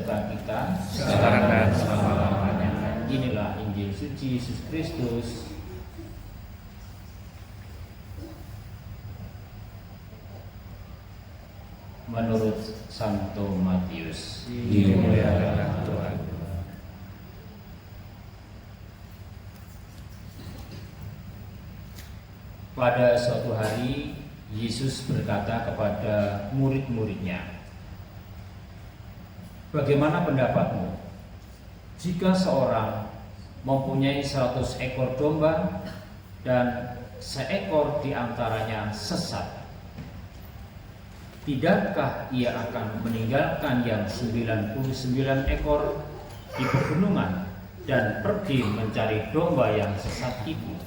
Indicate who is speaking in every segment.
Speaker 1: Tuhan kita
Speaker 2: sekarang dan selama-lamanya.
Speaker 1: Inilah Injil suci Yesus Kristus. Menurut Santo Matius.
Speaker 2: Dimuliakan Tuhan.
Speaker 1: Pada suatu hari Yesus berkata kepada murid-muridnya, "Bagaimana pendapatmu? Jika seorang mempunyai 100 ekor domba dan seekor di antaranya sesat, tidakkah ia akan meninggalkan yang 99 ekor di pegunungan dan pergi mencari domba yang sesat itu?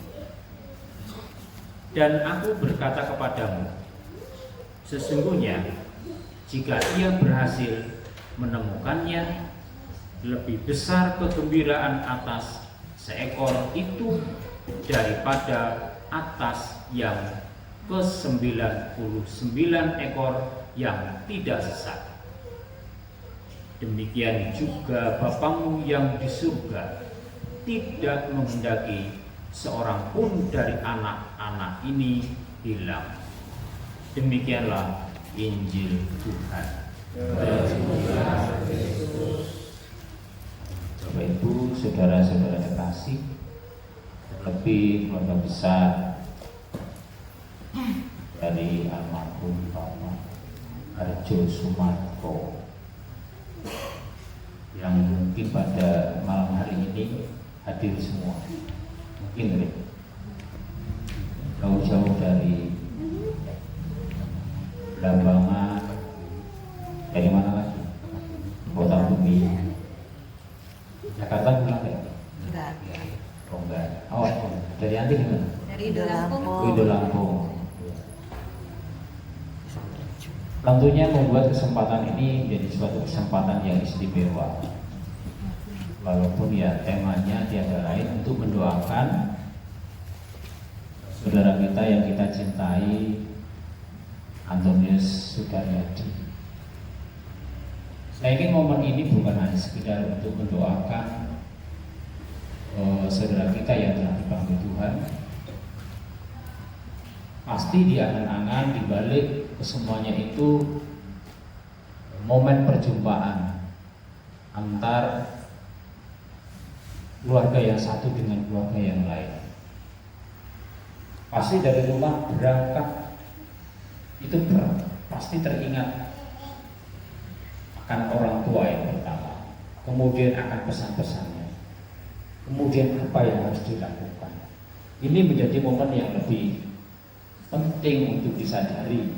Speaker 1: Dan aku berkata kepadamu, sesungguhnya jika ia berhasil menemukannya, lebih besar kegembiraan atas seekor itu daripada atas yang ke-99 ekor yang tidak sesat. Demikian juga Bapamu yang di surga tidak menghendaki seorang pun dari anak-anak ini hilang." Demikianlah Injil Tuhan. Bapak Ibu, saudara-saudara terkasih, lebih keluarga besar dari almarhum Bapak Arjo Sumarko yang mungkin pada malam hari ini hadir semua. Mungkin jauh-jauh dari Belambangan, dari mana lagi? Kota Bumi, Jakarta pulang ya?
Speaker 3: Enggak.
Speaker 1: Oh enggak. Oh, dari Anti gimana?
Speaker 3: Dari Lampung.
Speaker 1: Wido Lampung. Tentunya membuat kesempatan ini menjadi suatu kesempatan yang istimewa. Walaupun ya temanya tiada lain untuk mendoakan saudara kita yang kita cintai, Antonius Sudaryadi. Saya ingin momen ini bukan hanya sekedar untuk mendoakan saudara kita yang telah dipanggil Tuhan. Pasti di angan-angan, di balik kesemuanya itu momen perjumpaan antar keluarga yang satu dengan keluarga yang lain. Pasti dari rumah berangkat itu pasti teringat akan orang tua yang pertama, kemudian akan pesan-pesannya, kemudian apa yang harus dilakukan. Ini menjadi momen yang lebih penting untuk disadari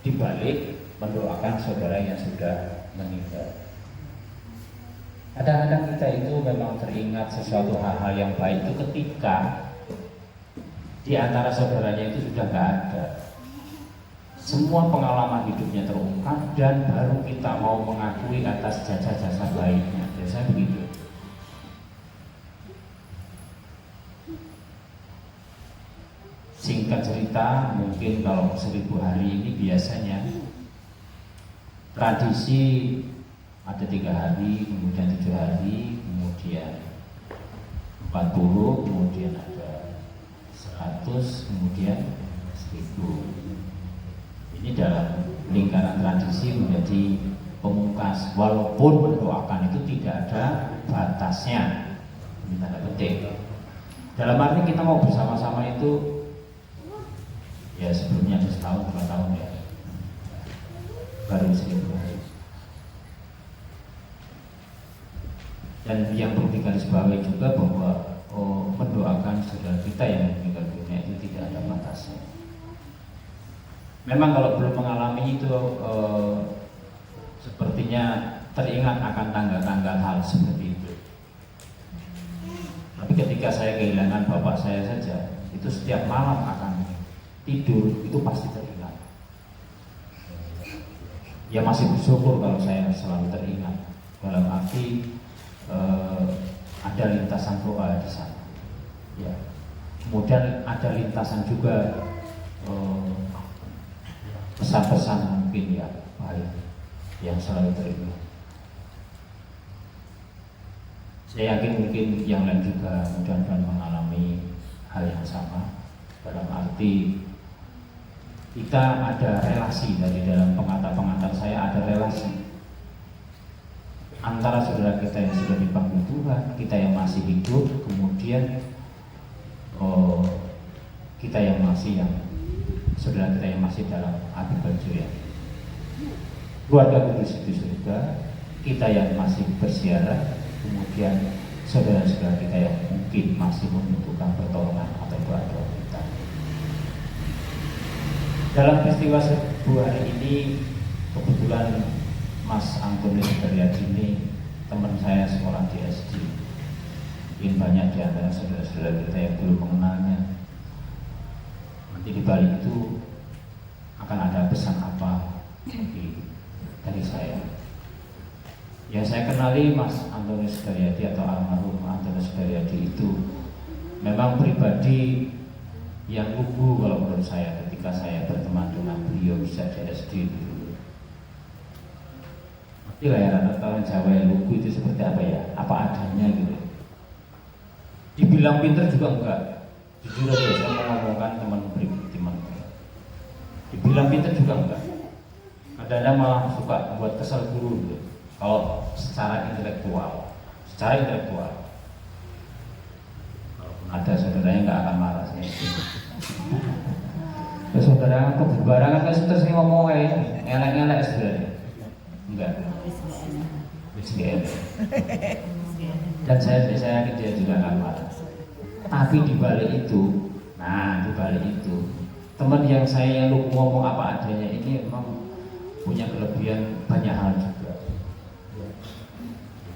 Speaker 1: di balik mendoakan saudara yang sudah meninggal. Kadang-kadang kita itu memang teringat sesuatu hal-hal yang baik itu ketika di antara saudaranya itu sudah nggak ada. Semua pengalaman hidupnya terungkap dan baru kita mau mengakui atas jasa-jasa baiknya. Biasanya begitu. Singkat cerita, mungkin kalau 1000 hari ini biasanya tradisi ada 3 hari, kemudian 7 hari, kemudian 40, kemudian ada 100, kemudian 1000. Ini dalam lingkaran tradisi menjadi pemungkas, walaupun mendoakan itu tidak ada batasnya. Ini tanda petik. Dalam arti kita mau bersama-sama itu ya sebelumnya ada setahun, 2 tahun ya, baru 1000 hari. Dan yang perlu digarisbawahi juga bahwa mendoakan saudara kita yang meninggal dunia itu tidak ada batasnya. Memang kalau belum mengalami itu sepertinya teringat akan tanggal-tanggal hal seperti itu. Tapi ketika saya kehilangan bapak saya saja, itu setiap malam akan tidur itu pasti teringat. Ya masih bersyukur kalau saya selalu teringat. Dalam arti ada lintasan doa di sana. Ya. Kemudian ada lintasan juga pesan-pesan mungkin ya baik yang selalu teringat. Saya yakin mungkin yang lain juga mudah-mudahan mengalami hal yang sama, dalam arti kita ada relasi. Dari dalam pengantar saya ada relasi antara saudara kita yang sudah dipanggil Tuhan, kita yang masih hidup, kemudian kita yang saudara kita yang masih dalam api baju ya. Keluarga kudus itu surga, kita yang masih bersiaran, kemudian saudara-saudara kita yang mungkin masih membutuhkan pertolongan atau doa-doa kita. Dalam peristiwa sebuah hari ini, kebetulan Mas Antonius Sudaryadi ini teman saya sekolah di SD. Mungkin banyak di antara saudara-saudara kita yang belum mengenalnya. Nanti di balik itu akan ada pesan apa dari saya. Yang saya kenali Mas Antonius Sudaryadi atau almarhum Antonius Sudaryadi itu memang pribadi yang lugu kalau menurut saya ketika saya berteman dengan beliau bisa di SD dulu. Ngerti lah ya, orang Jawa yang lugu itu seperti apa ya? Apa adanya gitu. Dibilang pinter juga enggak. Jujur aja saya mau ngomongkan teman pribadi teman. Dibilang pinter juga enggak. Kadang-kadang malah suka membuat kesal guru gitu. Kalau secara intelektual, kalaupun ada saudaranya nggak akan marah saya. Saudara aku berbarangan kan terus ngomong elek-elek sebenarnya. Enggak. Dan saya yakin dia juga akan marah. Tapi di balik itu, teman yang saya yang ngomong apa adanya ini memang punya kelebihan banyak hal juga.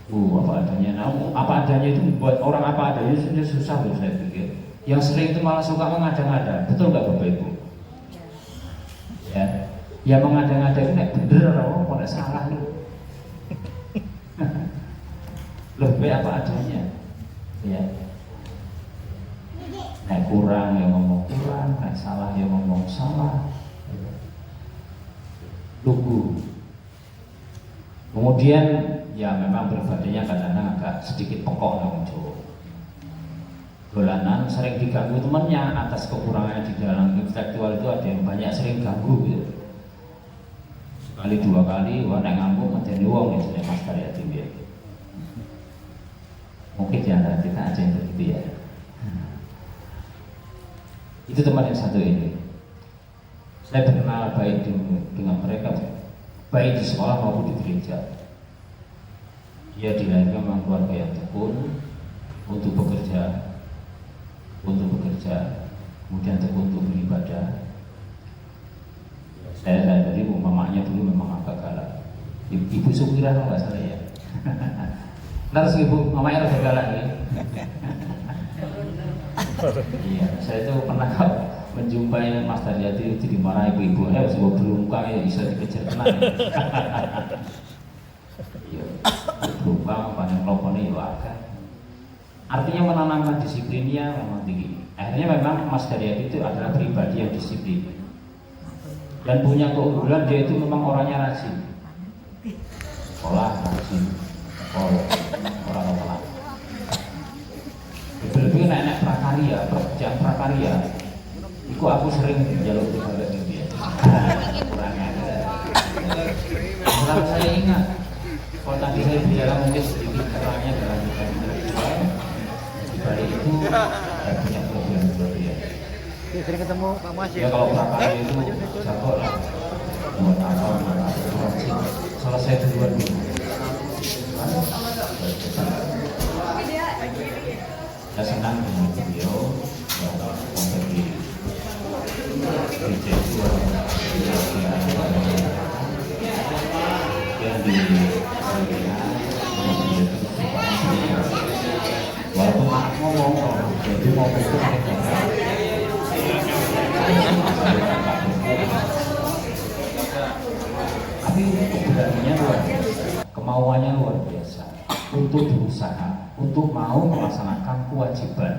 Speaker 1: Apa adanya. Nah, apa adanya itu membuat orang apa adanya itu susah loh saya pikir. Yang sering itu malah suka mengada-ngada. Betul nggak Bapak Ibu? Ya, yang mengada-ngada itu nggak bener orang kok salah loh. Lebih apa adanya. Ya. Nek kurang yang ngomong kurang, nek salah yang ngomong salah. Lugu. Kemudian ya memang pribadinya kadang-kadang agak sedikit pekok yang Jawa. Dolanan sering diganggu temannya atas kekurangannya di dalam intelektual itu ada yang banyak sering ganggu gitu. Sekali dua kali wah nek ngamuk ngenteni wong ya Mas Karyadi ya. Mungkin di antara kita aja yang begitu ya. Itu teman yang satu ini. Saya berkenal baik dengan mereka, baik di sekolah maupun di gereja. Dia dilahirkan memang keluarga yang tekun untuk bekerja, kemudian tekun untuk beribadah. Saya tadi mamanya dulu memang agak galak. Ibu Sukira kalau nggak salah ya. Terus ibu mamanya agak galak ya. Iya, saya itu pernah menjumpai Mas Daryadi itu dimarahi ibu-ibu, sebuah berungkang ya bisa dikejar tenang. Iya, berungkang banyak kelopone ya agak. Artinya menanamkan disiplinnya memang tinggi. Akhirnya memang Mas Daryadi itu adalah pribadi yang disiplin dan punya keunggulan, dia itu memang orangnya rajin. Sekolah rajin, orang-orang. Lebih enak prakarya, pekerjaan prakarya. Iku aku sering jalur di balik dia. Kurangnya. Kalau saya ingat, kalau tadi saya bicara mungkin sedikit terangnya dalam intelektual, di balik itu saya punya kelebihan.
Speaker 3: Sering ketemu Pak Mas
Speaker 1: ya. Kalau prakarya itu jago lah. Buat apa? Selesai duluan dulu. Saya senang dengan beliau sampai di gereja itu yang di walaupun ngomong jadi mau betul tapi keberaniannya luar biasa, kemauannya luar biasa untuk berusaha, untuk mau melaksanakan kewajiban